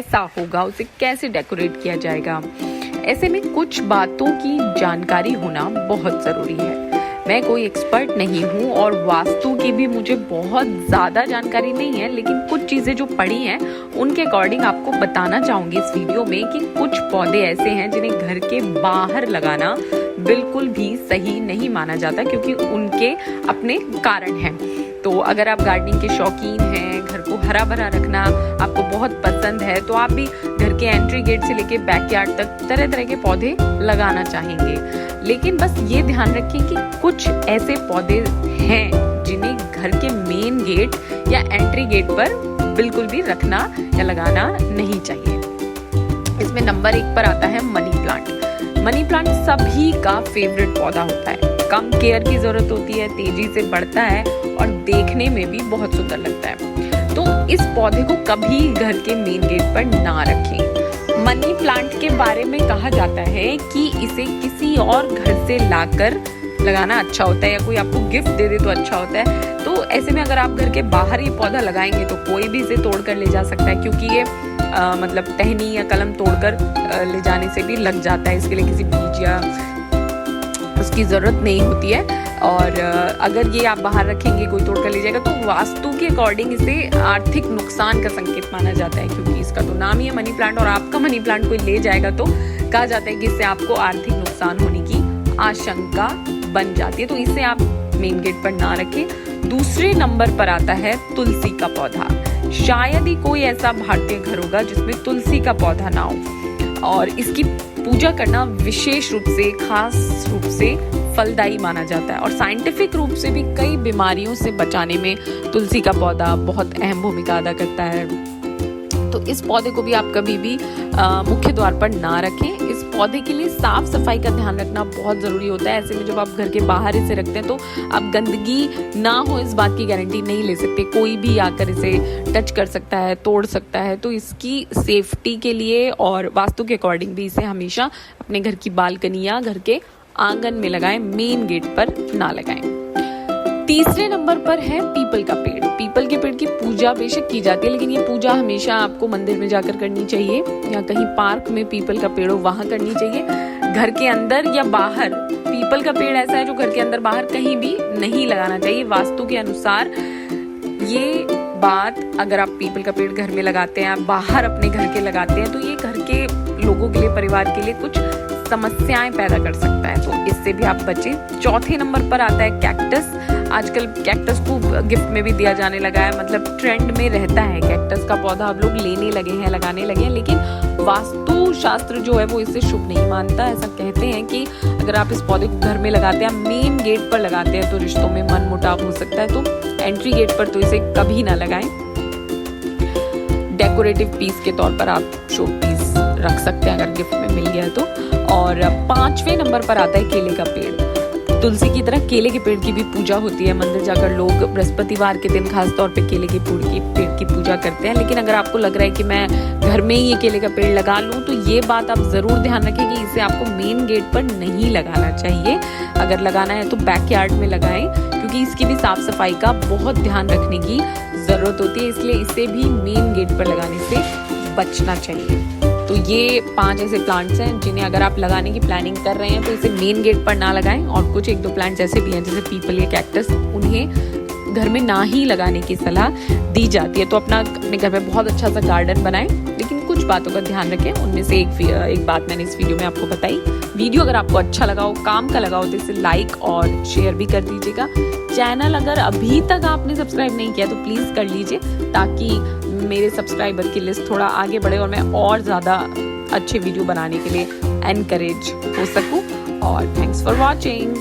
कैसा होगा, उसे कैसे डेकोरेट किया जाएगा। ऐसे में कुछ बातों की जानकारी होना बहुत ज़रूरी है। मैं कोई एक्सपर्ट नहीं हूँ और वास्तु की भी मुझे बहुत ज़्यादा जानकारी नहीं है, लेकिन कुछ चीज़ें जो पढ़ी हैं उनके अकॉर्डिंग आपको बताना चाहूँगी इस वीडियो में कि कुछ पौधे ऐसे हैं जिन्हें घर के बाहर लगाना बिल्कुल भी सही नहीं माना जाता, क्योंकि उनके अपने कारण हैं। तो अगर आप गार्डनिंग के शौकीन हैं, घर को हरा भरा रखना आपको बहुत पसंद है, तो आप भी घर के एंट्री गेट से लेके बैकयार्ड तक तरह तरह के पौधे लगाना चाहेंगे। लेकिन बस ये ध्यान रखें कि कुछ ऐसे पौधे हैं जिन्हें घर के मेन गेट या एंट्री गेट पर बिल्कुल भी रखना या लगाना नहीं चाहिए। इसमें नंबर 1 पर आता है मनी प्लांट। मनी प्लांट सभी का फेवरेट पौधा होता है। कम केयर की जरूरत होती है, तेजी से बढ़ता है और देखने में भी बहुत सुंदर लगता है। तो इस पौधे को कभी घर के मेन गेट पर ना रखें। मनी प्लांट के बारे में कहा जाता है कि इसे किसी और घर से लाकर लगाना अच्छा होता है, या कोई आपको गिफ्ट दे दे तो अच्छा होता है। तो ऐसे में अगर आप घर के बाहर ये पौधा लगाएंगे तो कोई भी इसे तोड़ कर ले जा सकता है, क्योंकि ये मतलब टहनी या कलम तोड़कर ले जाने से भी लग जाता है। इसके लिए किसी बीज या उसकी ज़रूरत नहीं होती है। और अगर ये आप बाहर रखेंगे, कोई तोड़ कर ले जाएगा, तो वास्तु के अकॉर्डिंग इसे आर्थिक नुकसान का संकेत माना जाता है, क्योंकि इसका तो नाम ही है मनी प्लांट। और आपका मनी प्लांट कोई ले जाएगा तो कहा जाता है कि इससे आपको आर्थिक नुकसान होने की आशंका बन जाती है। तो इसे आप मेन गेट पर ना रखें। दूसरे नंबर पर आता है तुलसी का पौधा। शायद ही कोई ऐसा भारतीय घर होगा जिसमें तुलसी का पौधा ना हो, और इसकी पूजा करना विशेष रूप से, खास रूप से फलदायी माना जाता है। और साइंटिफिक रूप से भी कई बीमारियों से बचाने में तुलसी का पौधा बहुत अहम भूमिका अदा करता है। तो इस पौधे को भी आप कभी भी मुख्य द्वार पर ना रखें। इस पौधे के लिए साफ सफाई का ध्यान रखना बहुत ज़रूरी होता है। ऐसे में जब आप घर के बाहर इसे रखते हैं तो आप गंदगी ना हो इस बात की गारंटी नहीं ले सकते। कोई भी आकर इसे टच कर सकता है, तोड़ सकता है। तो इसकी सेफ्टी के लिए और वास्तु के अकॉर्डिंग भी इसे हमेशा अपने घर की बालकनी या घर के आंगन में लगाएं, मेन गेट पर ना लगाएं। तीसरे नंबर पर है पीपल का पेड़। पीपल के पेड़ की पूजा बेशक की जाती है, लेकिन ये पूजा हमेशा आपको मंदिर में जाकर करनी चाहिए, या कहीं पार्क में पीपल का पेड़ हो वहां करनी चाहिए। घर के अंदर या बाहर पीपल का पेड़ ऐसा है जो घर के अंदर बाहर कहीं भी नहीं लगाना चाहिए। वास्तु के अनुसार ये बात, अगर आप पीपल का पेड़ घर में लगाते हैं, आप बाहर अपने घर के लगाते हैं, तो ये घर के लोगों के लिए, परिवार के लिए कुछ समस्याएं पैदा कर सकता है। तो इससे भी आप बचें। चौथे नंबर पर आता है कैक्टस। आजकल कैक्टस को गिफ्ट में भी दिया जाने लगा है, मतलब ट्रेंड में रहता है कैक्टस का पौधा। अब लोग लेने लगे हैं, लगाने लगे हैं, लेकिन वास्तु शास्त्र जो है वो इसे शुभ नहीं मानता। ऐसा कहते हैं कि अगर आप इस पौधे को घर में लगाते हैं, मेन गेट पर लगाते हैं, तो रिश्तों में मनमुटाव हो सकता है। तो एंट्री गेट पर तो इसे कभी ना लगाएं। डेकोरेटिव पीस के तौर पर आप शो पीस रख सकते हैं अगर गिफ्ट में मिल गया है तो। और 5वें नंबर पर आता है केले का पेड़। तुलसी की तरह केले के पेड़ की भी पूजा होती है। मंदिर जाकर लोग बृहस्पतिवार के दिन खास तौर पे केले के पेड़ की पूजा करते हैं। लेकिन अगर आपको लग रहा है कि मैं घर में ही ये केले का पेड़ लगा लूं, तो ये बात आप जरूर ध्यान रखें कि इसे आपको मेन गेट पर नहीं लगाना चाहिए। अगर लगाना है तो बैकयार्ड में लगाएं, क्योंकि इसकी भी साफ सफाई का बहुत ध्यान रखने की जरूरत होती है। इसलिए इसे भी मेन गेट पर लगाने से बचना चाहिए। तो ये 5 ऐसे प्लांट्स हैं जिन्हें अगर आप लगाने की प्लानिंग कर रहे हैं तो इसे मेन गेट पर ना लगाएं। और कुछ 1-2 प्लांट्स ऐसे भी हैं जैसे पीपल या कैक्टस, उन्हें घर में ना ही लगाने की सलाह दी जाती है। तो अपने घर में बहुत अच्छा सा गार्डन बनाएं, लेकिन कुछ बातों का ध्यान रखें। उनमें से एक बात मैंने इस वीडियो में आपको बताई। वीडियो अगर आपको अच्छा लगा हो, काम का लगा हो, तो इसे लाइक और शेयर भी कर दीजिएगा। चैनल अगर अभी तक आपने सब्सक्राइब नहीं किया तो प्लीज़ कर लीजिए, ताकि मेरे सब्सक्राइबर की लिस्ट थोड़ा आगे बढ़े और मैं और ज़्यादा अच्छे वीडियो बनाने के लिए एनकरेज हो सकूं। और थैंक्स फॉर वॉचिंग।